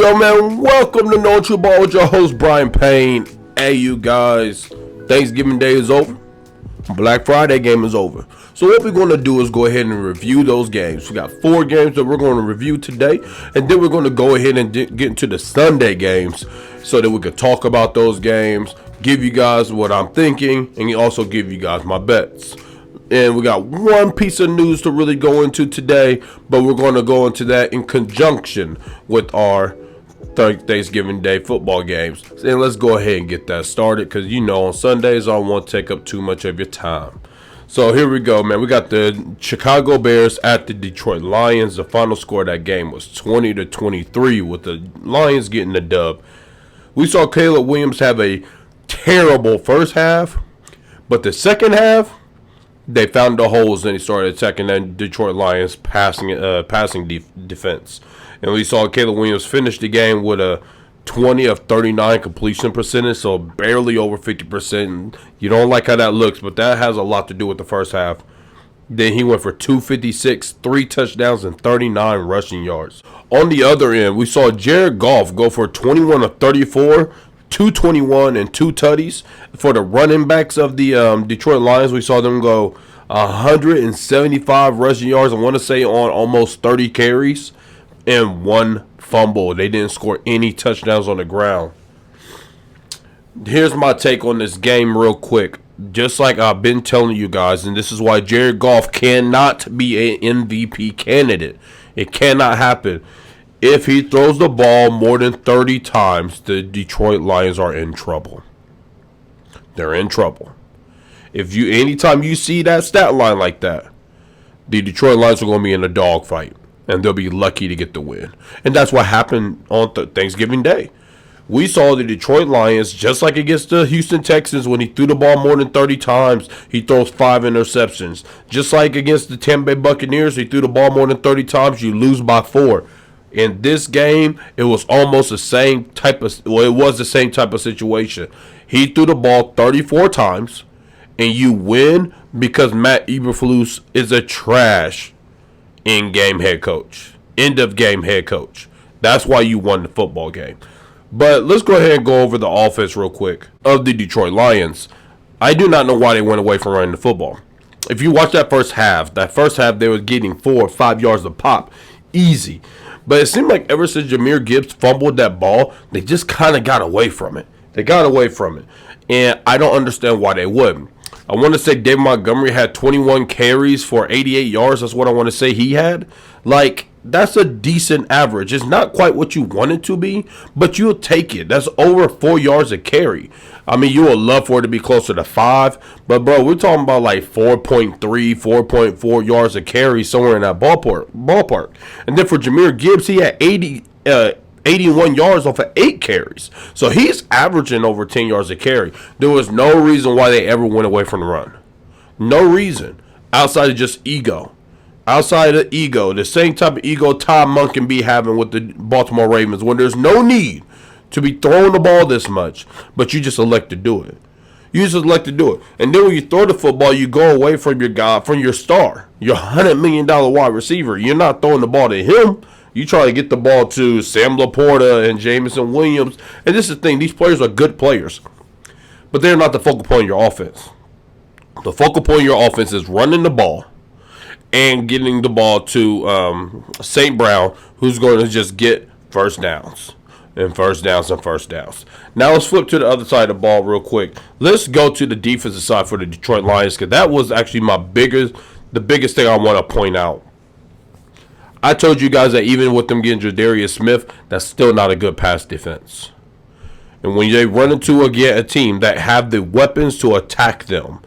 go, man. Welcome to No True Ball with your host, Brian Payne. Hey, you guys. Thanksgiving Day is over. Black Friday game is over. So what we're going to do is go ahead and review those games. We got 4 games that we're going to review today. And then we're going to go ahead and get into the Sunday games so that we could talk about those games, give you guys what I'm thinking, and also give you guys my bets. And we got one piece of news to really go into today, but we're going to go into that in conjunction with our Thanksgiving Day football games. And let's go ahead and get that started because, you know, on Sundays, I don't want to take up too much of your time. So here we go, man. We got the Chicago Bears at the Detroit Lions. The final score of that game was 20-23 with the Lions getting the dub. We saw Caleb Williams have a terrible first half, but the second half, they found the holes and they started attacking that Detroit Lions passing defense. And we saw Caleb Williams finish the game with a 20 of 39 completion percentage, so barely over 50%. You don't like how that looks, but that has a lot to do with the first half. Then he went for 256, 3 touchdowns, and 39 rushing yards. On the other end, we saw Jared Goff go for 21 of 34, 221 and 2 tutties. For the running backs of the Detroit Lions, we saw them go 175 rushing yards, I want to say on almost 30 carries, and 1 fumble. They didn't score any touchdowns on the ground. Here's my take on this game real quick. Just like I've been telling you guys, and this is why Jared Goff cannot be an MVP candidate. It cannot happen. If he throws the ball more than 30 times, the Detroit Lions are in trouble. They're in trouble. Anytime you see that stat line like that, the Detroit Lions are going to be in a dogfight, and they'll be lucky to get the win. And that's what happened on Thanksgiving Day. We saw the Detroit Lions, just like against the Houston Texans, when he threw the ball more than 30 times, he throws 5 interceptions. Just like against the Tampa Bay Buccaneers, he threw the ball more than 30 times, you lose by 4. In this game, it was almost the same type of, it was the same type of situation. He threw the ball 34 times, and you win because Matt Eberflus is a trash in-game head coach. End-of-game head coach. That's why you won the football game. But let's go ahead and go over the offense real quick of the Detroit Lions. I do not know why they went away from running the football. If you watch that first half they were getting 4 or 5 yards a pop. Easy. But it seemed like ever since Jahmyr Gibbs fumbled that ball, they just kind of got away from it. And I don't understand why they wouldn't. I want to say David Montgomery had 21 carries for 88 yards. That's what I want to say he had. Like, that's a decent average. It's not quite what you want it to be, but you'll take it. That's over 4 yards a carry. I mean, you would love for it to be closer to 5. But, bro, we're talking about like 4.3, 4.4 yards a carry, somewhere in that ballpark. And then for Jahmyr Gibbs, he had 81 yards off of 8 carries. So he's averaging over 10 yards a carry. There was no reason why they ever went away from the run. No reason. Outside of just ego. Outside of ego. The same type of ego Tom Monk can be having with the Baltimore Ravens when there's no need to be throwing the ball this much, but you just elect to do it. And then when you throw the football, you go away from your guy, from your star, your $100 million wide receiver. You're not throwing the ball to him. You try to get the ball to Sam Laporta and Jameson Williams. And this is the thing. These players are good players. But they're not the focal point of your offense. The focal point of your offense is running the ball and getting the ball to St. Brown, who's going to just get first downs. And first downs. Now let's flip to the other side of the ball real quick. Let's go to the defensive side for the Detroit Lions, because that was actually the biggest thing I want to point out. I told you guys that even with them getting Jadarius Smith, that's still not a good pass defense. And when they run into a team that have the weapons to attack them,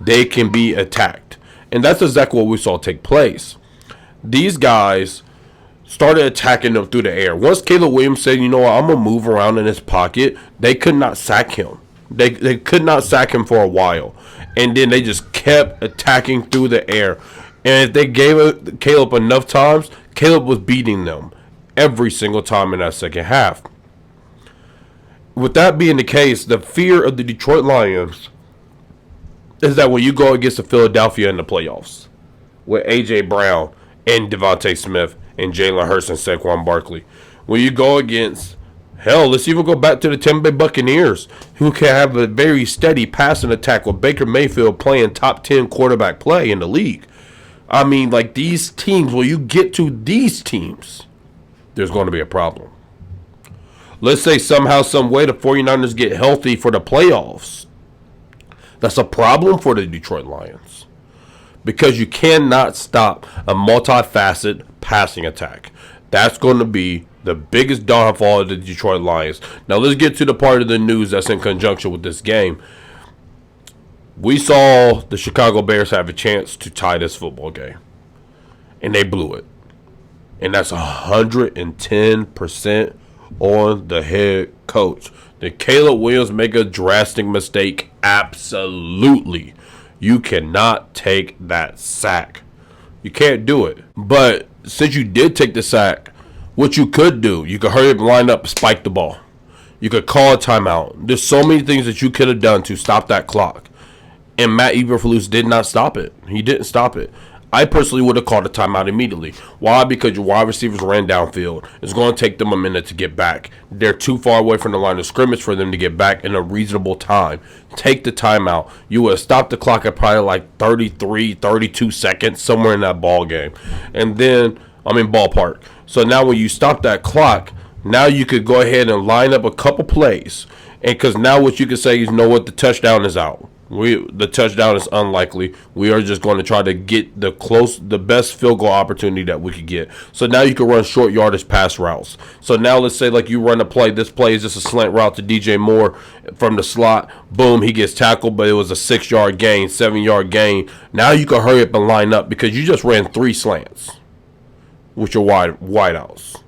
they can be attacked. And that's exactly what we saw take place. These guys started attacking them through the air. Once Caleb Williams said, you know what, I'm going to move around in his pocket, they could not sack him. They could not sack him for a while. And then they just kept attacking through the air. And if they gave Caleb enough times, Caleb was beating them every single time in that second half. With that being the case, the fear of the Detroit Lions is that when you go against the Philadelphia in the playoffs with A.J. Brown and Devontae Smith and Jalen Hurts and Saquon Barkley, when you go against, hell, let's even go back to the Tampa Bay Buccaneers, who can have a very steady passing attack with Baker Mayfield playing top 10 quarterback play in the league. I mean, like, these teams, when you get to these teams, there's going to be a problem. Let's say somehow, some way, the 49ers get healthy for the playoffs. That's a problem for the Detroit Lions, because you cannot stop a multifaceted passing attack. That's going to be the biggest downfall of the Detroit Lions. Now, let's get to the part of the news that's in conjunction with this game. We saw the Chicago Bears have a chance to tie this football game, and they blew it. And that's 110% on the head coach. Did Caleb Williams make a drastic mistake? Absolutely. You cannot take that sack. You can't do it. But since you did take the sack, what you could do, you could hurry up and line up, spike the ball. You could call a timeout. There's so many things that you could have done to stop that clock. And Matt Eberflus did not stop it. He didn't stop it. I personally would have called a timeout immediately. Why? Because your wide receivers ran downfield. It's going to take them a minute to get back. They're too far away from the line of scrimmage for them to get back in a reasonable time. Take the timeout. You would have stopped the clock at probably like 33, 32 seconds, somewhere in that ball game. And then, ballpark. So now when you stop that clock, now you could go ahead and line up a couple plays. And because now what you can say is, you know what, the touchdown is out. The touchdown is unlikely. We are just going to try to get the best field goal opportunity that we could get. So now you can run short yardage pass routes. So now let's say like you run a play. This play is just a slant route to DJ Moore from the slot. Boom, he gets tackled, but it was a 6-yard gain, 7-yard gain. Now you can hurry up and line up because you just ran 3 slants with your wideouts.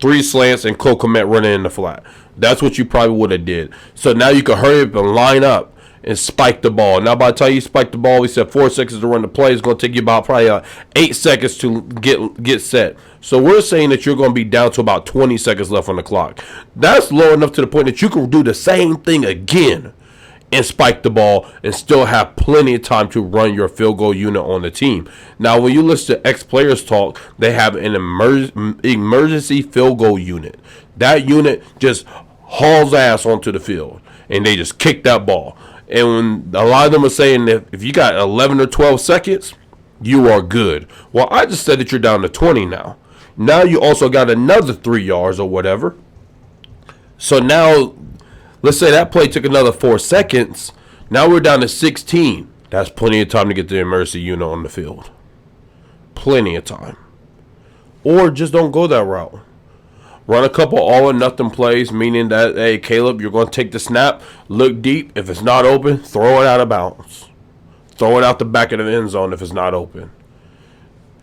3 slants and Cole Kmet running in the flat. That's what you probably would have did. So now you can hurry up and line up and spike the ball. Now, by the time you spike the ball, we said 4 seconds to run the play. It's going to take you about probably 8 seconds to get set. So we're saying that you're going to be down to about 20 seconds left on the clock. That's low enough to the point that you can do the same thing again and spike the ball and still have plenty of time to run your field goal unit on the team. Now, when you listen to ex-players talk, they have an emergency field goal unit. That unit just hauls ass onto the field, and they just kick that ball. And when a lot of them are saying that if you got 11 or 12 seconds, you are good. Well, I just said that you're down to 20 now. Now you also got another 3 yards or whatever. So now, let's say that play took another 4 seconds. Now we're down to 16. That's plenty of time to get the emergency unit on the field. Plenty of time. Or just don't go that route. Run a couple all or nothing plays, meaning that, hey, Caleb, you're going to take the snap, look deep. If it's not open, throw it out of bounds. Throw it out the back of the end zone if it's not open.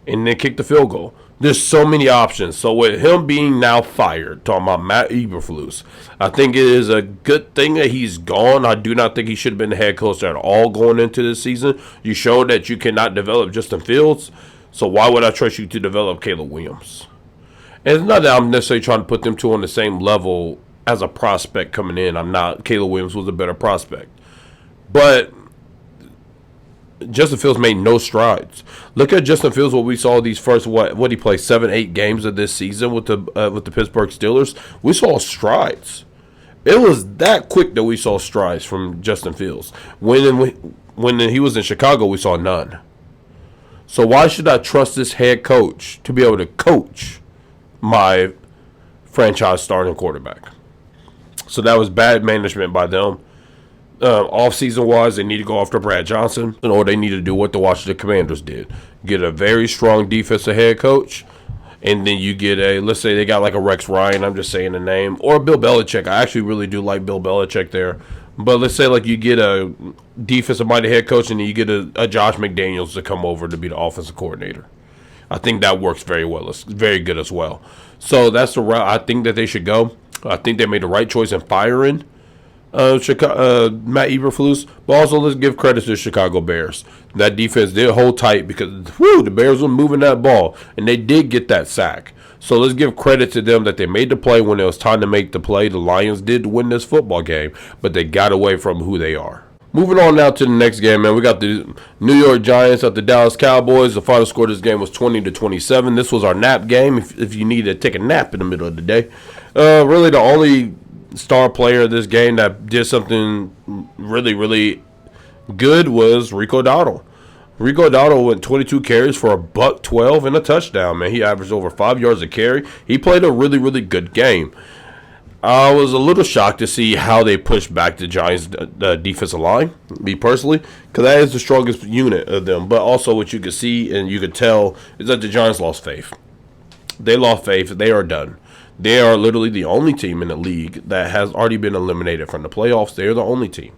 And then kick the field goal. There's so many options. So with him being now fired, talking about Matt Eberflus, I think it is a good thing that he's gone. I do not think he should have been the head coach at all going into this season. You showed that you cannot develop Justin Fields. So why would I trust you to develop Caleb Williams? And it's not that I'm necessarily trying to put them two on the same level as a prospect coming in. I'm not. Caleb Williams was a better prospect. But Justin Fields made no strides. Look at Justin Fields, what we saw these first, what he played, 7-8 games of this season with the Pittsburgh Steelers. We saw strides. It was that quick that we saw strides from Justin Fields. When he was in Chicago, we saw none. So why should I trust this head coach to be able to coach my franchise starting quarterback? So that was bad management by them. Off-season wise, they need to go after Brad Johnson, or they need to do what the Washington Commanders did. Get a very strong defensive head coach, and then you get let's say they got like a Rex Ryan, I'm just saying the name, or Bill Belichick. I actually really do like Bill Belichick there. But let's say like you get a defensive-minded head coach, and then you get a Josh McDaniels to come over to be the offensive coordinator. I think that works very well. It's very good as well. So that's the route I think that they should go. I think they made the right choice in firing Matt Eberflus. But also, let's give credit to the Chicago Bears. That defense did hold tight because the Bears were moving that ball, and they did get that sack. So let's give credit to them that they made the play when it was time to make the play. The Lions did win this football game, but they got away from who they are. Moving on now to the next game, man. We got the New York Giants at the Dallas Cowboys. The final score of this game was 20-27. This was our nap game. If you need to take a nap in the middle of the day, really the only star player of this game that did something really, really good was Rico Dowdle. Rico Dowdle went 22 carries for $112 and a touchdown. Man, he averaged over 5 yards a carry. He played a really, really good game. I was a little shocked to see how they pushed back the Giants' defensive line, me personally, because that is the strongest unit of them. But also what you could see and you could tell is that the Giants lost faith. They lost faith. They are done. They are literally the only team in the league that has already been eliminated from the playoffs. They are the only team.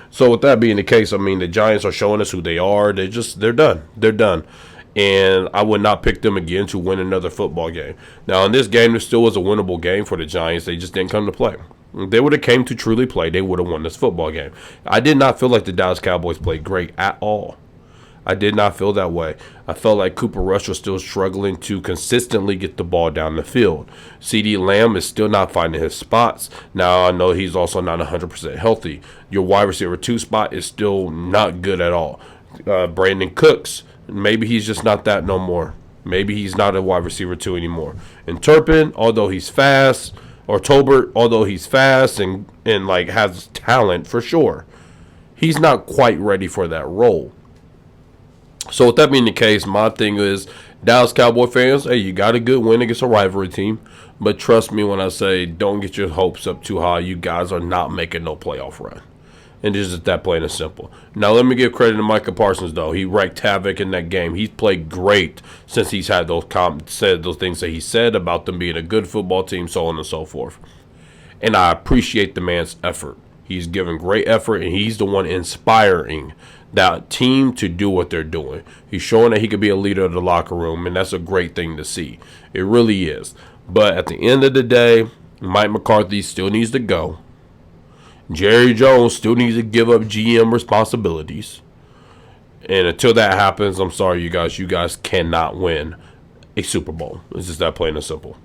So with that being the case, I mean, the Giants are showing us who they are. They're done. They're done. And I would not pick them again to win another football game. Now, in this game, there still was a winnable game for the Giants. They just didn't come to play. If they would have came to truly play, they would have won this football game. I did not feel like the Dallas Cowboys played great at all. I did not feel that way. I felt like Cooper Rush was still struggling to consistently get the ball down the field. CeeDee Lamb is still not finding his spots. Now, I know he's also not 100% healthy. Your wide receiver 2 spot is still not good at all. Brandon Cooks, maybe he's just not that no more. Maybe he's not a wide receiver 2 anymore. And Turpin, although he's fast, or Tolbert, although he's fast and like has talent for sure, he's not quite ready for that role. So with that being the case, my thing is, Dallas Cowboy fans, hey, you got a good win against a rivalry team. But trust me when I say don't get your hopes up too high. You guys are not making no playoff run. And it's just that plain and simple. Now, let me give credit to Micah Parsons, though. He wreaked havoc in that game. He's played great since he's had said those things that he said about them being a good football team, so on and so forth. And I appreciate the man's effort. He's given great effort, and he's the one inspiring that team to do what they're doing. He's showing that he could be a leader of the locker room, and that's a great thing to see. It really is. But at the end of the day, Mike McCarthy still needs to go. Jerry Jones still needs to give up GM responsibilities. And until that happens, I'm sorry, you guys cannot win a Super Bowl. It's just that plain and simple.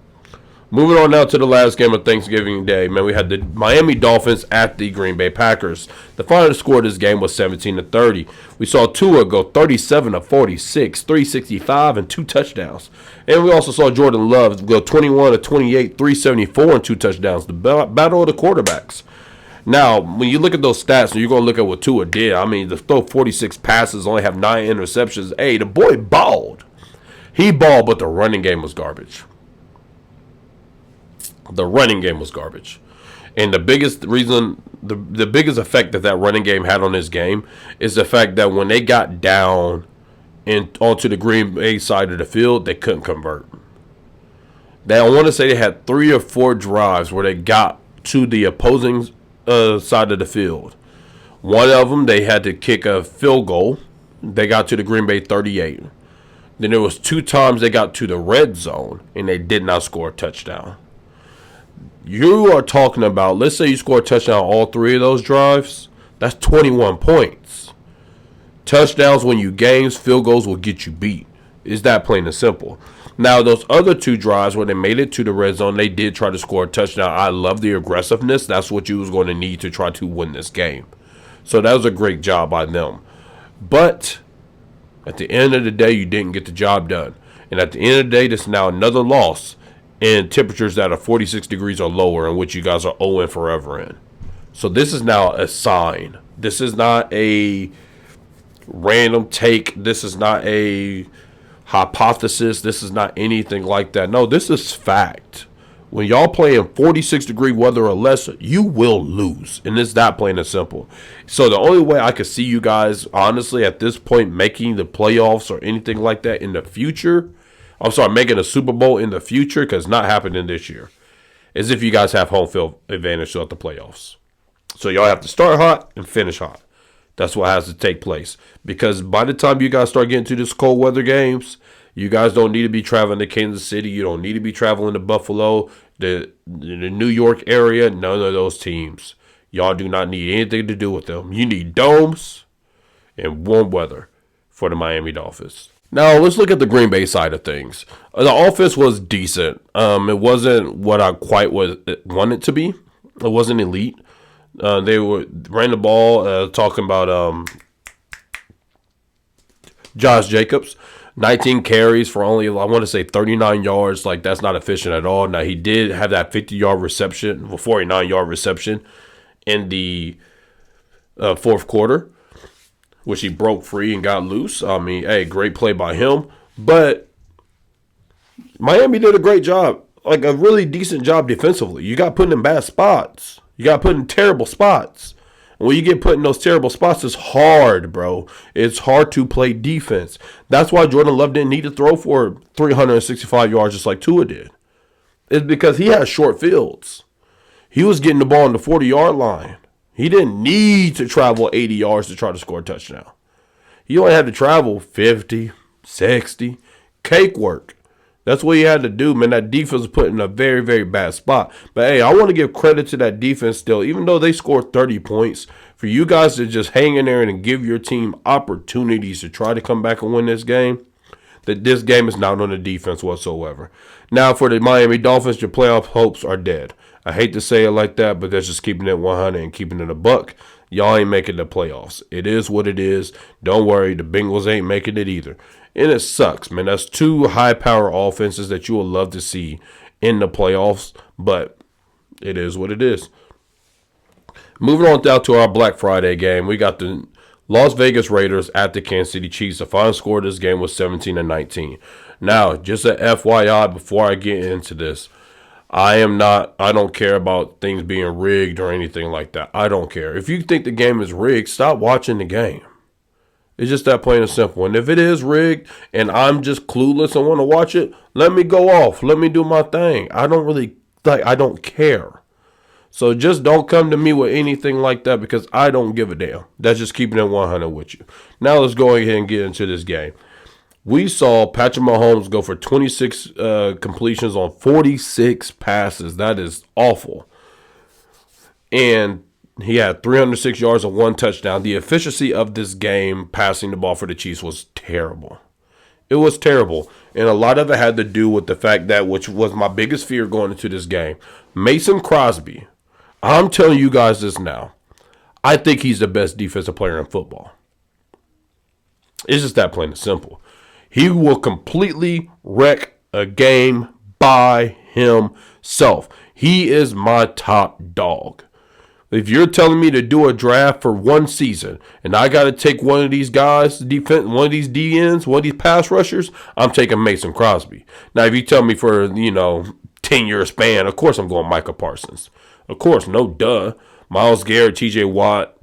Moving on now to the last game of Thanksgiving Day, man, we had the Miami Dolphins at the Green Bay Packers. The final score of this game was 17-30. We saw Tua go 37 of 46, 365, and 2 touchdowns. And we also saw Jordan Love go 21 of 28, 374, and 2 touchdowns. The battle of the quarterbacks. Now, when you look at those stats, and you're going to look at what Tua did, I mean, to throw 46 passes, only have 9 interceptions. Hey, the boy balled. He balled, but the running game was garbage. The running game was garbage. And the biggest reason, the biggest effect that running game had on this game is the fact that when they got down and onto the Green Bay side of the field, they couldn't convert. I want to say they had 3 or 4 drives where they got to the opposing side of the field. One of them, they had to kick a field goal. They got to the Green Bay 38. Then there was 2 times they got to the red zone, and they did not score a touchdown. You are talking about, let's say you score a touchdown on all 3 of those drives. That's 21 points. Touchdowns win you games. Field goals will get you beat. It's that plain and simple. Now, those other 2 drives where they made it to the red zone, they did try to score a touchdown. I love the aggressiveness. That's what you was going to need to try to win this game. So that was a great job by them. But at the end of the day, you didn't get the job done. And at the end of the day, this is now another loss in temperatures that are 46 degrees or lower, in which you guys are 0 forever in. So this is now a sign. This is not a random take. This is not a hypothesis. This is not anything like that. No, this is fact. When y'all play in 46 degree weather or less, you will lose. And it's that plain and simple. So the only way I could see you guys, honestly, at this point, making the playoffs or anything like that in the future, making a Super Bowl in the future, because not happening this year, is if you guys have home field advantage throughout the playoffs. So y'all have to start hot and finish hot. That's what has to take place. Because by the time you guys start getting to this cold weather games, you guys don't need to be traveling to Kansas City. You don't need to be traveling to Buffalo, the New York area. None of those teams. Y'all do not need anything to do with them. You need domes and warm weather for the Miami Dolphins. Now, let's look at the Green Bay side of things. The offense was decent. It wasn't what I quite wanted it to be. It wasn't elite. They ran the ball. Talking about Josh Jacobs, 19 carries for only, I want to say, 39 yards. Like, that's not efficient at all. Now, he did have that 50-yard reception, 49-yard reception in the fourth quarter, which he broke free and got loose. I mean, hey, great play by him. But Miami did a great job, like a really decent job defensively. You got put in bad spots. You got put in terrible spots. When you get put in those terrible spots, it's hard, bro. It's hard to play defense. That's why Jordan Love didn't need to throw for 365 yards just like Tua did. It's because he had short fields. He was getting the ball on the 40-yard line. He didn't need to travel 80 yards to try to score a touchdown. He only had to travel 50, 60, cake work. That's what he had to do, man. That defense was put in a very, very bad spot. But, hey, I want to give credit to that defense still. Even though they scored 30 points, for you guys to just hang in there and give your team opportunities to try to come back and win this game, that this game is not on the defense whatsoever. Now, for the Miami Dolphins, your playoff hopes are dead. I hate to say it like that, but that's just keeping it 100 and keeping it a buck. Y'all ain't making the playoffs. It is what it is. Don't worry, the Bengals ain't making it either. And it sucks, man. That's two high-power offenses that you will love to see in the playoffs, but it is what it is. Moving on down to our Black Friday game, we got the Las Vegas Raiders at the Kansas City Chiefs. The final score of this game was 17-19. Now, just a FYI before I get into this, I don't care about things being rigged or anything like that. I don't care. If you think the game is rigged, stop watching the game. It's just that plain and simple. And if it is rigged and I'm just clueless and want to watch it, let me go off. Let me do my thing. I don't care. So just don't come to me with anything like that because I don't give a damn. That's just keeping it 100 with you. Now let's go ahead and get into this game. We saw Patrick Mahomes go for 26 completions on 46 passes. That is awful. And he had 306 yards and 1 touchdown. The efficiency of this game passing the ball for the Chiefs was terrible. It was terrible. And a lot of it had to do with the fact that, which was my biggest fear going into this game, Mason Crosby. I'm telling you guys this now. I think he's the best defensive player in football. It's just that plain and simple. He will completely wreck a game by himself. He is my top dog. If you're telling me to do a draft for one season and I got to take one of these guys, one of these DNs, one of these pass rushers, I'm taking Mason Crosby. Now, if you tell me for, 10-year span, of course I'm going Micah Parsons. Of course, no duh. Myles Garrett, TJ Watt,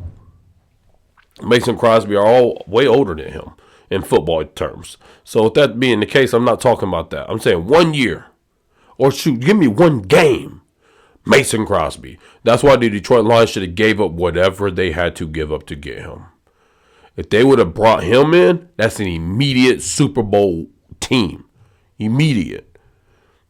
Mason Crosby are all way older than him in football terms. So with that being the case, I'm not talking about that. I'm saying 1 year. Or shoot, give me one game. Mason Crosby. That's why the Detroit Lions should have gave up whatever they had to give up to get him. If they would have brought him in, that's an immediate Super Bowl team. Immediate.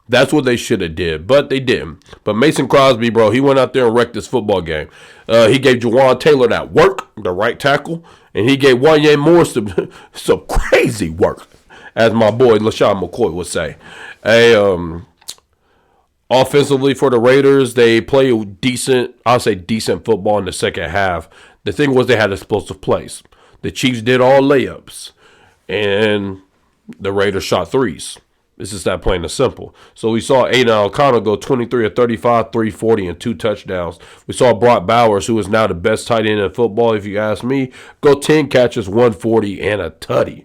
That's what they should have did, but they didn't. But Mason Crosby, bro, he went out there and wrecked this football game. He gave Jawan Taylor that work, the right tackle, and he gave Wanya Morris some crazy work, as my boy LaShawn McCoy would say. Offensively for the Raiders, they play decent football in the second half. The thing was they had explosive plays. The Chiefs did all layups, and the Raiders shot threes. It's just that plain and simple. So we saw Aiden O'Connell go 23 of 35, 340, and 2 touchdowns. We saw Brock Bowers, who is now the best tight end in football, if you ask me, go 10 catches, 140, and a tutty.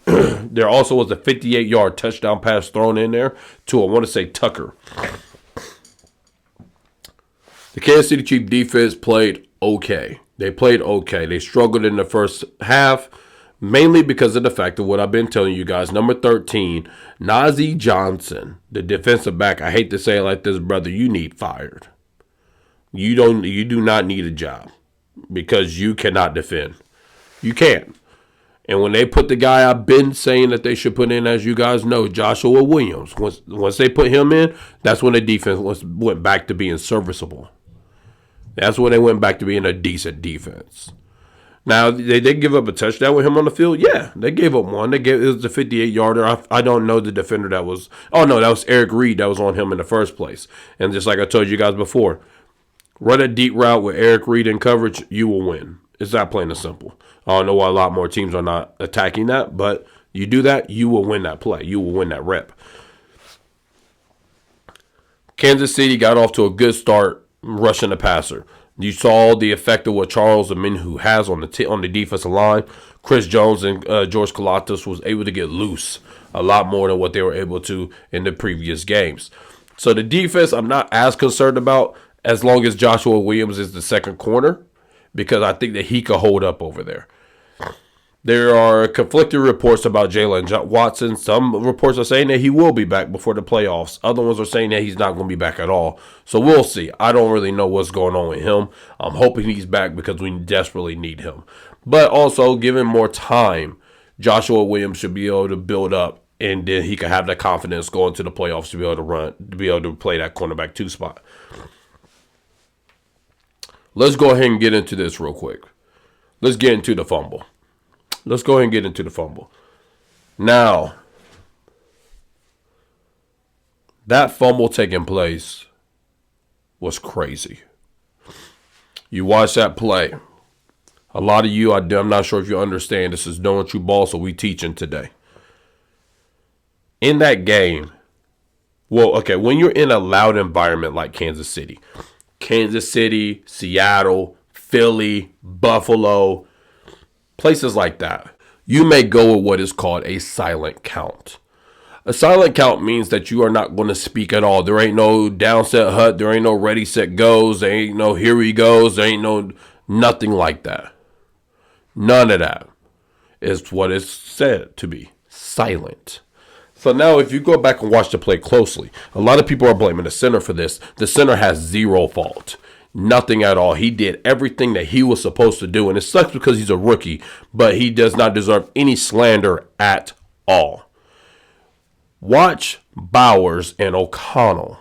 There also was a 58-yard touchdown pass thrown in there to, I want to say, Tucker. The Kansas City Chiefs defense played okay. They played okay. They struggled in the first half, mainly because of the fact of what I've been telling you guys. Number 13, Nazeeh Johnson, the defensive back. I hate to say it like this, brother. You need fired. You do not need a job because you cannot defend. You can't. And when they put the guy I've been saying that they should put in, as you guys know, Joshua Williams, once they put him in, that's when the defense went back to being serviceable. That's when they went back to being a decent defense. Now, they did give up a touchdown with him on the field. Yeah, they gave up one. It was a 58-yarder. I don't know the defender that was. Oh, no, that was Eric Reed that was on him in the first place. And just like I told you guys before, Run a deep route with Eric Reed in coverage, you will win. It's that plain and simple. I don't know why a lot more teams are not attacking that, but you do that, you will win that play. You will win that rep. Kansas City got off to a good start rushing the passer. You saw the effect of what Charles Omenihu has on the defensive line. Chris Jones and George Kalatas was able to get loose a lot more than what they were able to in the previous games. So the defense I'm not as concerned about as long as Joshua Williams is the second corner, because I think that he could hold up over there. There are conflicting reports about Jalen Watson. Some reports are saying that he will be back before the playoffs. Other ones are saying that he's not going to be back at all. So we'll see. I don't really know what's going on with him. I'm hoping he's back because we desperately need him. But also, given more time, Joshua Williams should be able to build up, and then he can have the confidence going to the playoffs to be able to run, to be able to play that cornerback 2 spot. Let's go ahead and get into this real quick. Let's get into the fumble. Now, that fumble taking place was crazy. You watch that play. A lot of you, I'm not sure if you understand, this is Knowing True Ball, so we teaching today. In that game, when you're in a loud environment like Kansas City, Seattle, Philly, Buffalo, places like that, you may go with what is called a silent count. A silent count means that you are not going to speak at all. There ain't no down set hut. There ain't no ready set goes. There ain't no here he goes. There ain't no nothing like that. None of that is what is said to be silent. So now if you go back and watch the play closely, a lot of people are blaming the center for this. The center has zero fault. Nothing at all. He did everything that he was supposed to do. And it sucks because he's a rookie, but he does not deserve any slander at all. Watch Bowers and O'Connell.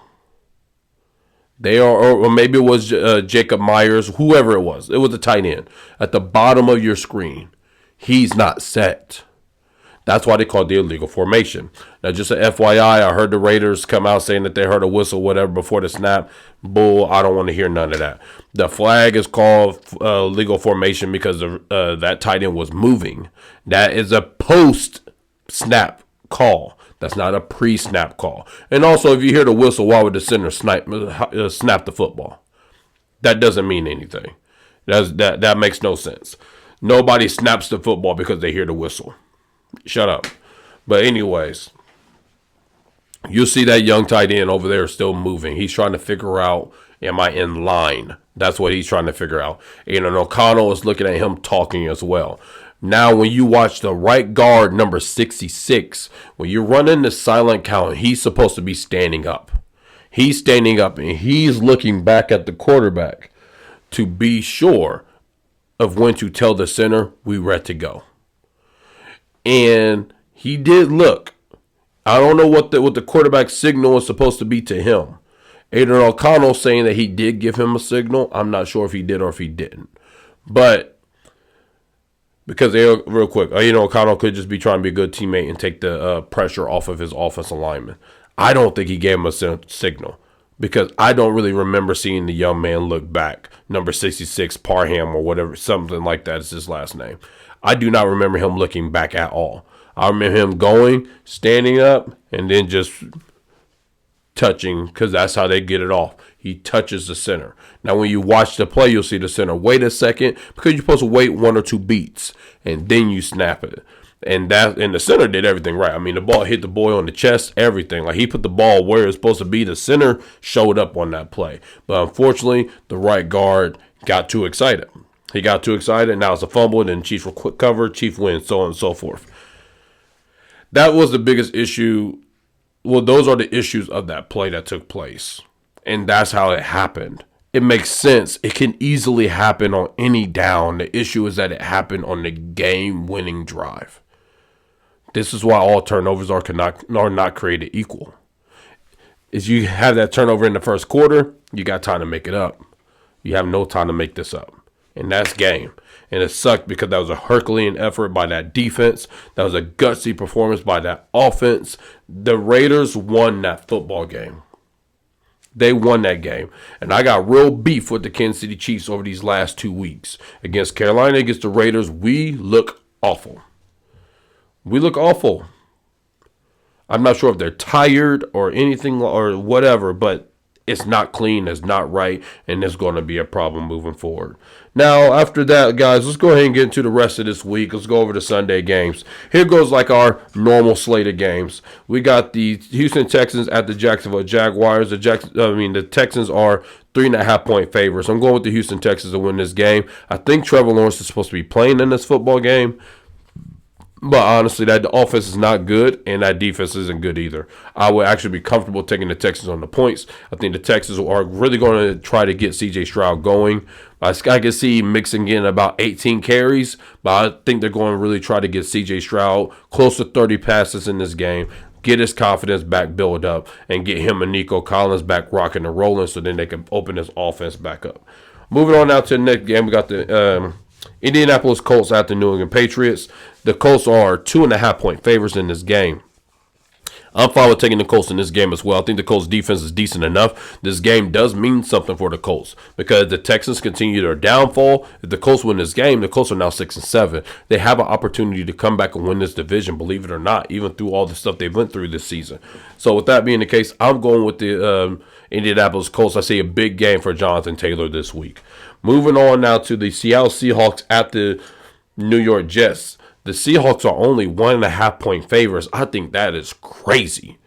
They are, or maybe it was Jacob Myers, whoever it was. It was a tight end. At the bottom of your screen, he's not set. That's why they call it the illegal formation. Now, just an FYI, I heard the Raiders come out saying that they heard a whistle, whatever, before the snap. Bull, I don't want to hear none of that. The flag is called legal formation because that tight end was moving. That is a post-snap call. That's not a pre-snap call. And also, if you hear the whistle, why would the center snap the football? That doesn't mean anything. That makes no sense. Nobody snaps the football because they hear the whistle. Shut up. But anyways, you'll see that young tight end over there still moving. He's trying to figure out, am I in line? That's what he's trying to figure out. And O'Connell is looking at him talking as well. Now, when you watch the right guard, number 66, when you're running the silent count, he's supposed to be standing up. He's standing up and he's looking back at the quarterback to be sure of when to tell the center, we ready to go. And he did look. I don't know what the quarterback signal is supposed to be to him. Aidan O'Connell saying that he did give him a signal. I'm not sure if he did or if he didn't. But because real quick, Aidan O'Connell could just be trying to be a good teammate and take the pressure off of his offensive lineman. I don't think he gave him a signal because I don't really remember seeing the young man look back. Number 66, Parham or whatever, something like that is his last name. I do not remember him looking back at all. I remember him going, standing up, and then just touching because that's how they get it off. He touches the center. Now, when you watch the play, you'll see the center wait a second because you're supposed to wait 1 or 2 beats, and then you snap it. And the center did everything right. I mean, the ball hit the boy on the chest, everything. Like, he put the ball where it's supposed to be. The center showed up on that play. But unfortunately, the right guard got too excited. He got too excited. Now it's a fumble, and then Chiefs will quick cover, Chief wins, so on and so forth. That was the biggest issue. Well, those are the issues of that play that took place. And that's how it happened. It makes sense. It can easily happen on any down. The issue is that it happened on the game-winning drive. This is why all turnovers are not created equal. Is you have that turnover in the first quarter, you got time to make it up. You have no time to make this up. And that's game. And it sucked because that was a Herculean effort by that defense. That was a gutsy performance by that offense. The Raiders won that football game. They won that game. And I got real beef with the Kansas City Chiefs over these last 2 weeks. Against Carolina, against the Raiders, we look awful. We look awful. I'm not sure if they're tired or anything or whatever, but it's not clean, it's not right, and it's going to be a problem moving forward. Now, after that, guys, let's go ahead and get into the rest of this week. Let's go over the Sunday games. Here goes like our normal slate of games. We got the Houston Texans at the Jacksonville Jaguars. The Texans are 3.5-point favorites. I'm going with the Houston Texans to win this game. I think Trevor Lawrence is supposed to be playing in this football game. But honestly, that offense is not good, and that defense isn't good either. I would actually be comfortable taking the Texans on the points. I think the Texans are really going to try to get C.J. Stroud going. I can see Mixon getting about 18 carries, but I think they're going to really try to get C.J. Stroud close to 30 passes in this game, get his confidence back build up, and get him and Nico Collins back rocking and rolling so then they can open this offense back up. Moving on now to the next game, we got the Indianapolis Colts at the New England Patriots. The Colts are 2.5-point favorites in this game. I'm fine with taking the Colts in this game as well. I think the Colts defense is decent enough. This game does mean something for the Colts because the Texans continue their downfall. If the Colts win this game, the Colts are now 6-7. They have an opportunity to come back and win this division, believe it or not, even through all the stuff they went through this season. So with that being the case, I'm going with the Indianapolis Colts. I see a big game for Jonathan Taylor this week. Moving on now to the Seattle Seahawks at the New York Jets. The Seahawks are only 1.5-point favorites. I think that is crazy.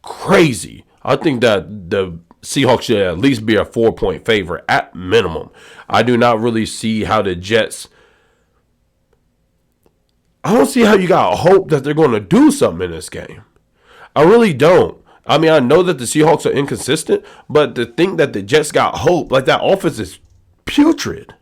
Crazy. I think that the Seahawks should at least be a 4-point favorite at minimum. I do not really see how the Jets... I don't see how you got hope that they're going to do something in this game. I really don't. I mean, I know that the Seahawks are inconsistent, but to think that the Jets got hope, like that offense is putrid.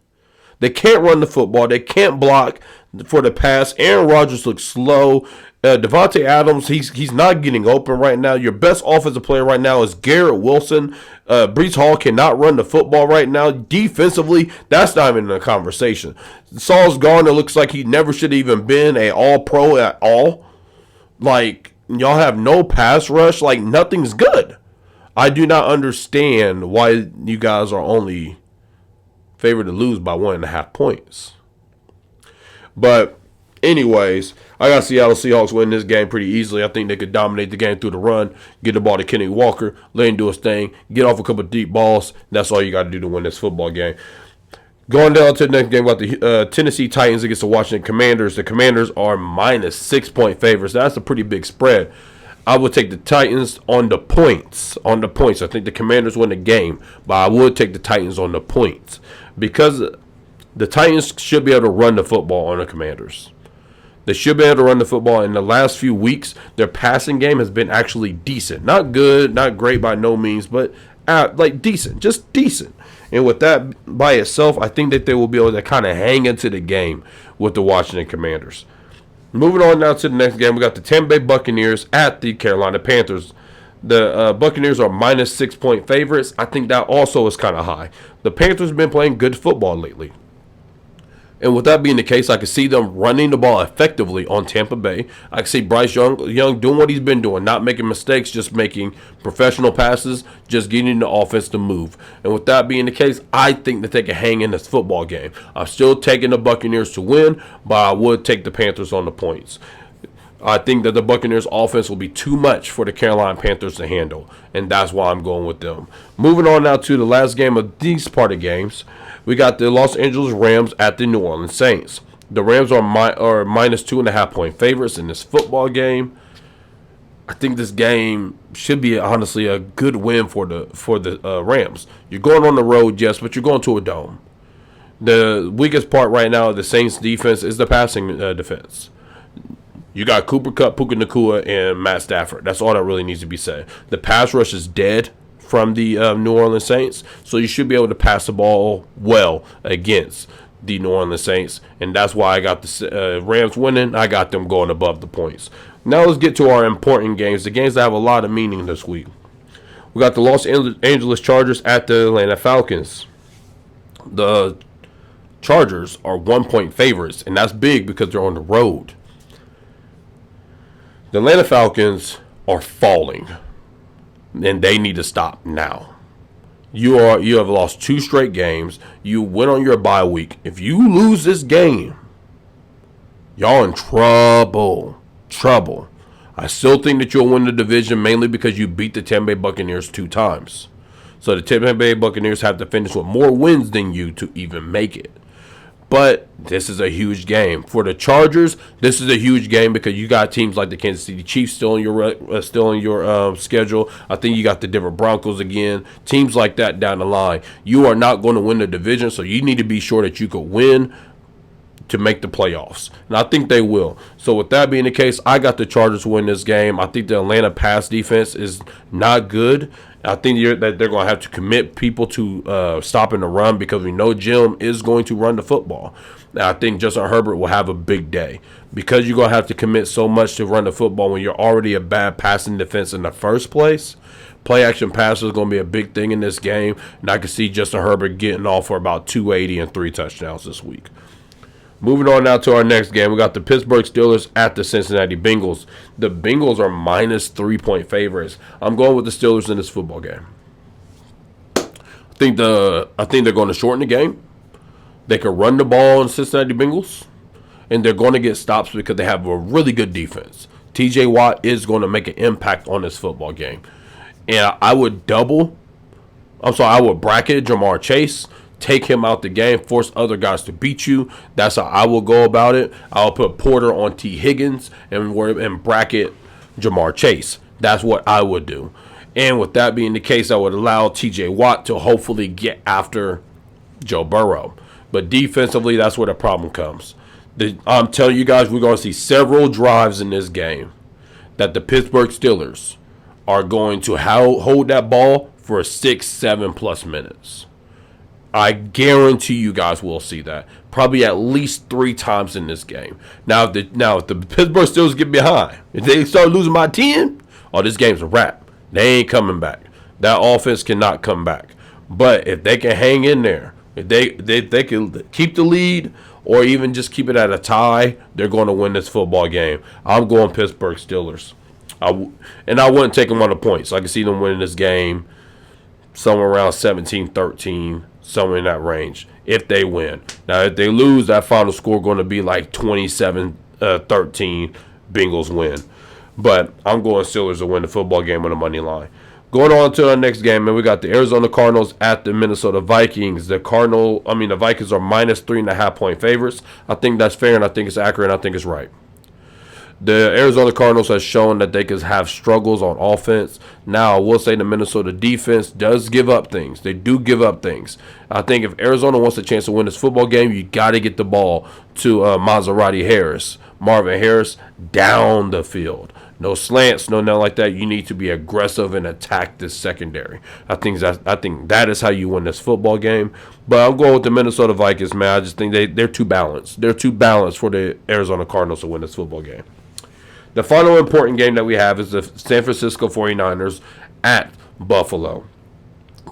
They can't run the football. They can't block for the pass. Aaron Rodgers looks slow. Devontae Adams, he's not getting open right now. Your best offensive player right now is Garrett Wilson. Breece Hall cannot run the football right now. Defensively, that's not even a conversation. Sauce Gardner looks like he never should have even been an all-pro at all. Like, y'all have no pass rush. Like, nothing's good. I do not understand why you guys are only favored to lose by 1.5 points. But anyways, I got Seattle Seahawks win this game pretty easily. I think they could dominate the game through the run, get the ball to Kenny Walker, let him do his thing, get off a couple of deep balls. That's all you got to do to win this football game. Going down to the next game about the Tennessee Titans against the Washington Commanders. The Commanders are minus 6-point favorites. That's a pretty big spread. I would take the Titans on the points. I think the Commanders win the game, but I would take the Titans on the points because the Titans should be able to run the football on the Commanders. They should be able to run the football. In the last few weeks, their passing game has been actually decent. Not good, not great by no means, but like decent, just decent. And with that by itself, I think that they will be able to kind of hang into the game with the Washington Commanders. Moving on now to the next game, we got the Tampa Bay Buccaneers at the Carolina Panthers. The Buccaneers are minus 6-point favorites. I think that also is kind of high. The Panthers have been playing good football lately. And with that being the case, I can see them running the ball effectively on Tampa Bay. I can see Bryce Young doing what he's been doing, not making mistakes, just making professional passes, just getting the offense to move. And with that being the case, I think that they can hang in this football game. I'm still taking the Buccaneers to win, but I would take the Panthers on the points. I think that the Buccaneers offense will be too much for the Carolina Panthers to handle, and that's why I'm going with them. Moving on now to the last game of these part of games. We got the Los Angeles Rams at the New Orleans Saints. The Rams are minus 2.5-point favorites in this football game. I think this game should be honestly a good win for the Rams. You're going on the road, yes, but you're going to a dome. The weakest part right now of the Saints defense is the passing defense. You got Cooper Kupp, Puka Nacua, and Matt Stafford. That's all that really needs to be said. The pass rush is dead from the New Orleans Saints, so you should be able to pass the ball well against the New Orleans Saints, and that's why I got the Rams winning. I got them going above the points. Now let's get to our important games, the games that have a lot of meaning this week. We got the Los Angeles Chargers at the Atlanta Falcons. The Chargers are 1-point favorites, and that's big because they're on the road. The Atlanta Falcons are falling, and they need to stop now. You have lost 2 straight games. You went on your bye week. If you lose this game, y'all in trouble. Trouble. I still think that you'll win the division mainly because you beat the Tampa Bay Buccaneers 2 times. So the Tampa Bay Buccaneers have to finish with more wins than you to even make it. But this is a huge game for the Chargers. This is a huge game because you got teams like the Kansas City Chiefs still in your schedule. I think you got the Denver Broncos again. Teams like that down the line. You are not going to win the division, so you need to be sure that you could win to make the playoffs. And I think they will. So with that being the case, I got the Chargers to win this game. I think the Atlanta pass defense is not good. I think that they're going to have to commit people to stopping the run because we know Jim is going to run the football. And I think Justin Herbert will have a big day because you're going to have to commit so much to run the football when you're already a bad passing defense in the first place. Play action passes is going to be a big thing in this game. And I can see Justin Herbert getting off for about 280 and 3 touchdowns this week. Moving on now to our next game, we got the Pittsburgh Steelers at the Cincinnati Bengals. The Bengals are minus 3-point favorites. I'm going with the Steelers in this football game. I think they're going to shorten the game. They can run the ball on Cincinnati Bengals, and they're going to get stops because they have a really good defense. T.J. Watt is going to make an impact on this football game, and I would bracket Jamar Chase. Take him out the game, force other guys to beat you. That's how I will go about it. I'll put Porter on T. Higgins and bracket Jamar Chase. That's what I would do. And with that being the case, I would allow T.J. Watt to hopefully get after Joe Burrow. But defensively, that's where the problem comes. I'm telling you guys, we're going to see several drives in this game that the Pittsburgh Steelers are going to hold that ball for 6-7+ minutes. I guarantee you guys will see that. Probably at least 3 times in this game. Now, if the Pittsburgh Steelers get behind, if they start losing by 10, this game's a wrap. They ain't coming back. That offense cannot come back. But if they can hang in there, if they can keep the lead or even just keep it at a tie, they're going to win this football game. I'm going Pittsburgh Steelers. And I wouldn't take them on the points. I can see them winning this game somewhere around 17-13. Somewhere in that range if they win. Now, if they lose, that final score going to be like 27-13. Bengals win. But I'm going Steelers to win the football game on the money line. Going on to our next game, and we got the Arizona Cardinals at the Minnesota Vikings. The Vikings are minus 3.5-point favorites. I think that's fair, and I think it's accurate, and I think it's right. The Arizona Cardinals has shown that they can have struggles on offense. Now, I will say the Minnesota defense does give up things. They do give up things. I think if Arizona wants a chance to win this football game, you got to get the ball to Marvin Harris, down the field. No slants, no nothing like that. You need to be aggressive and attack this secondary. I think that is how you win this football game. But I'm going with the Minnesota Vikings, man. I just think they're too balanced. They're too balanced for the Arizona Cardinals to win this football game. The final important game that we have is the San Francisco 49ers at Buffalo.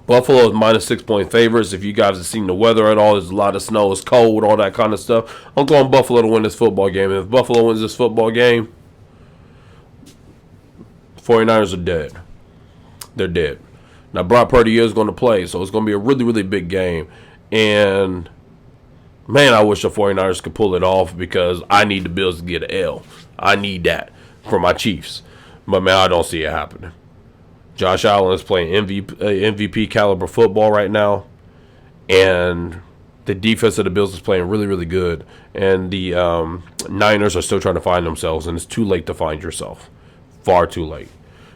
Buffalo is minus 6-point favorites. If you guys have seen the weather at all, there's a lot of snow, it's cold, all that kind of stuff. I'm going Buffalo to win this football game. And if Buffalo wins this football game, 49ers are dead. They're dead. Now, Brock Purdy is going to play, so it's going to be a really, really big game. And, man, I wish the 49ers could pull it off because I need the Bills to get an L. I need that for my Chiefs. But, man, I don't see it happening. Josh Allen is playing MVP caliber football right now. And the defense of the Bills is playing really, really good. And the Niners are still trying to find themselves, and it's too late to find yourself. Far too late.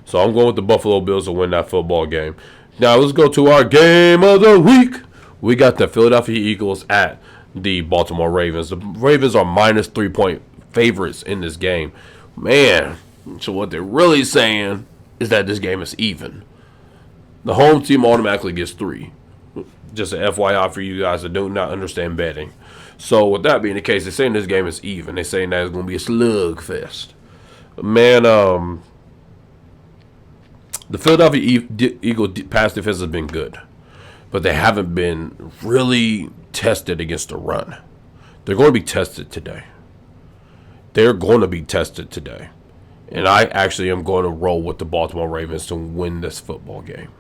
So I'm going with the Buffalo Bills to win that football game. Now let's go to our game of the week. We got the Philadelphia Eagles at the Baltimore Ravens. The Ravens are minus 3-point favorites in this game. Man, so what they're really saying is that this game is even. The home team automatically gets 3. Just an FYI for you guys that do not understand betting. So with that being the case, they're saying this game is even. They're saying that it's going to be a slugfest. Man, the Philadelphia Eagles pass defense has been good, but they haven't been really tested against the run. They're going to be tested today. And I actually am going to roll with the Baltimore Ravens to win this football game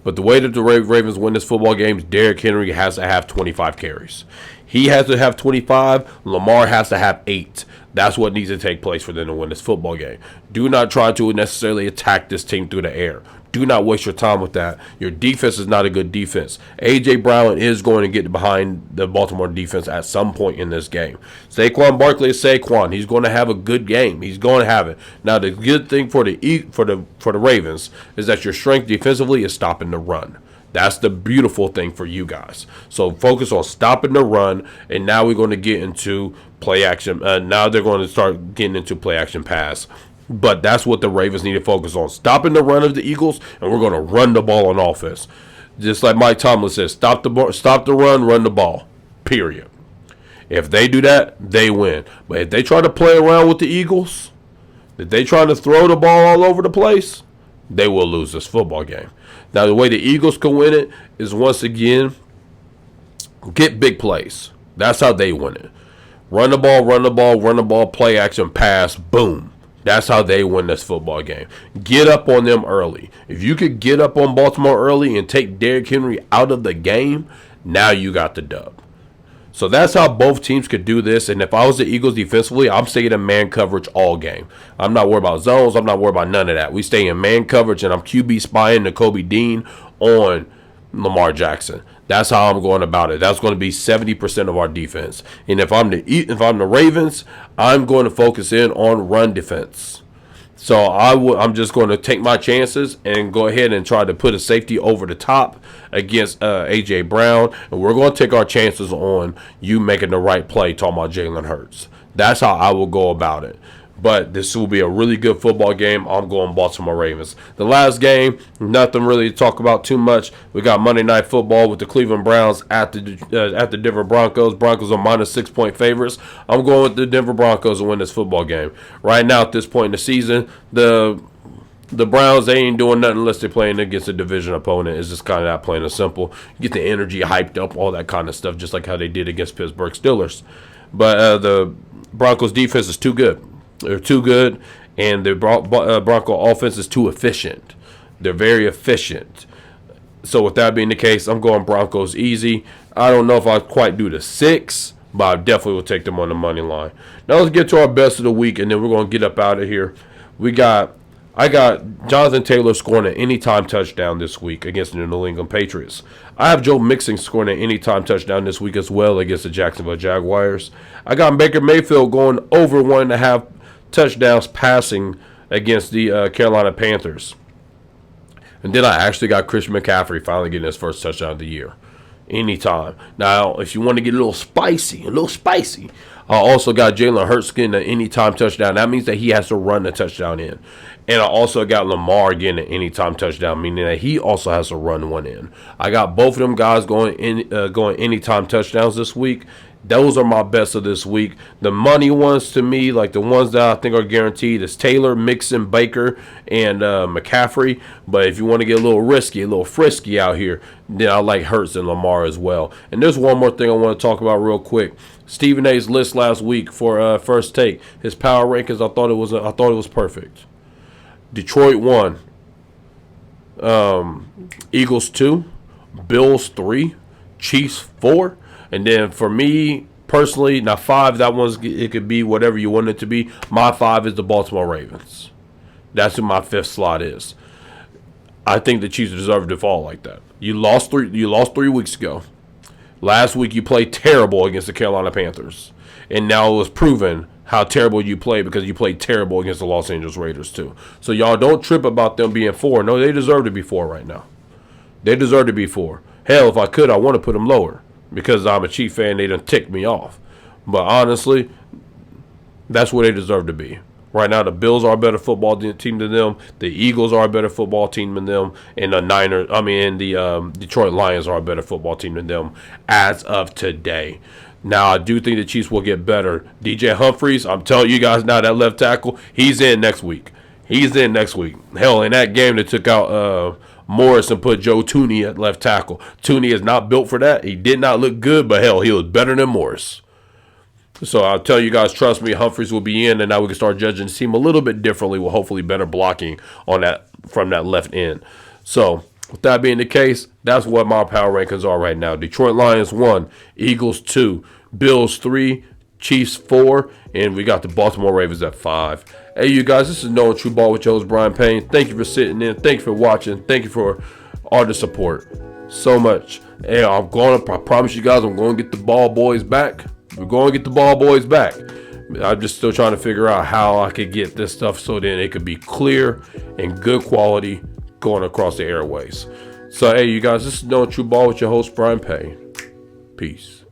But the way that the Ravens win this football game, Derrick Henry has to have 25 carries. He has to have 25. Lamar has to have 8. That's what needs to take place for them to win this football game. Do not try to necessarily attack this team through the air. Do not waste your time with that. Your defense is not a good defense. A.J. Brown is going to get behind the Baltimore defense at some point in this game. Saquon Barkley is Saquon. He's going to have a good game. He's going to have it. Now, the good thing for the Ravens is that your strength defensively is stopping the run. That's the beautiful thing for you guys. So focus on stopping the run, and now we're going to get into play action. Now they're going to start getting into play action pass. But that's what the Ravens need to focus on. Stopping the run of the Eagles, and we're going to run the ball on offense. Just like Mike Tomlin says, stop the run the ball, period. If they do that, they win. But if they try to play around with the Eagles, if they try to throw the ball all over the place, they will lose this football game. Now, the way the Eagles can win it is, once again, get big plays. That's how they win it. Run the ball, play action, pass, boom. That's how they win this football game. Get up on them early. If you could get up on Baltimore early and take Derrick Henry out of the game, now you got the dub. So that's how both teams could do this. And if I was the Eagles defensively, I'm staying in man coverage all game. I'm not worried about zones. I'm not worried about none of that. We stay in man coverage, and I'm QB spying Nakobe Dean on Lamar Jackson. That's how I'm going about it. That's going to be 70% of our defense. And if I'm the Ravens, I'm going to focus in on run defense. So I'm just going to take my chances and go ahead and try to put a safety over the top against A.J. Brown. And we're going to take our chances on you making the right play, talking about Jalen Hurts. That's how I will go about it. But this will be a really good football game. I'm going Baltimore Ravens. The last game, nothing really to talk about too much. We got Monday Night Football with the Cleveland Browns at the Denver Broncos. Broncos are minus 6-point favorites. I'm going with the Denver Broncos to win this football game. Right now, at this point in the season, the Browns, they ain't doing nothing unless they're playing against a division opponent. It's just kind of that plain and simple. Get the energy hyped up, all that kind of stuff, just like how they did against Pittsburgh Steelers. But the Broncos defense is too good. They're too good, and the Bronco offense is too efficient. They're very efficient. So with that being the case, I'm going Broncos easy. I don't know if I'll quite do the 6, but I definitely will take them on the money line. Now let's get to our best of the week, and then we're going to get up out of here. I got Jonathan Taylor scoring an anytime touchdown this week against the New England Patriots. I have Joe Mixon scoring an anytime touchdown this week as well against the Jacksonville Jaguars. I got Baker Mayfield going over 1.5 touchdowns passing against the Carolina Panthers. And then I actually got Christian McCaffrey finally getting his first touchdown of the year. Anytime. Now, if you want to get a little spicy, I also got Jalen Hurts getting an anytime touchdown. That means that he has to run the touchdown in. And I also got Lamar getting an anytime touchdown, meaning that he also has to run one in. I got both of them guys going anytime touchdowns this week. Those are my best of this week. The money ones, to me, like the ones that I think are guaranteed, is Taylor, Mixon, Baker, and McCaffrey. But if you want to get a little risky, a little frisky out here, then I like Hurts and Lamar as well. And there's one more thing I want to talk about real quick. Stephen A's list last week for First Take, his power rankings, I thought it was perfect. Detroit 1, Eagles 2, Bills 3, Chiefs 4. And then for me personally, now 5, it could be whatever you want it to be. My 5 is the Baltimore Ravens. That's who my 5th slot is. I think the Chiefs deserve to fall like that. You lost 3 weeks ago. Last week you played terrible against the Carolina Panthers. And now it was proven how terrible you played because you played terrible against the Los Angeles Raiders too. So y'all don't trip about them being 4. No, they deserve to be 4 right now. They deserve to be 4. Hell, if I could, I want to put them lower. Because I'm a Chief fan, they done ticked me off. But honestly, that's where they deserve to be. Right now, the Bills are a better football team than them. The Eagles are a better football team than them. And the Detroit Lions are a better football team than them as of today. Now, I do think the Chiefs will get better. DJ Humphries, I'm telling you guys now, that left tackle, he's in next week. Hell, in that game, they took out Morris and put Joe Tooney at left tackle. Tooney is not built for that. He did not look good, but hell, he was better than Morris. So I'll tell you guys, trust me, Humphries will be in, and now we can start judging the team a little bit differently with hopefully better blocking on that from that left end. So With that being the case, that's what my power rankings are right now. Detroit Lions 1, Eagles 2, Bills 3, Chiefs 4, and we got the Baltimore Ravens at 5. Hey, you guys, this is Knowing True Ball with your host, Brian Payne. Thank you for sitting in. Thank you for watching. Thank you for all the support. So much. Hey, I promise you guys, I'm going to get the ball boys back. We're going to get the ball boys back. I'm just still trying to figure out how I could get this stuff so then it could be clear and good quality going across the airways. So, hey, you guys, this is Knowing True Ball with your host, Brian Payne. Peace.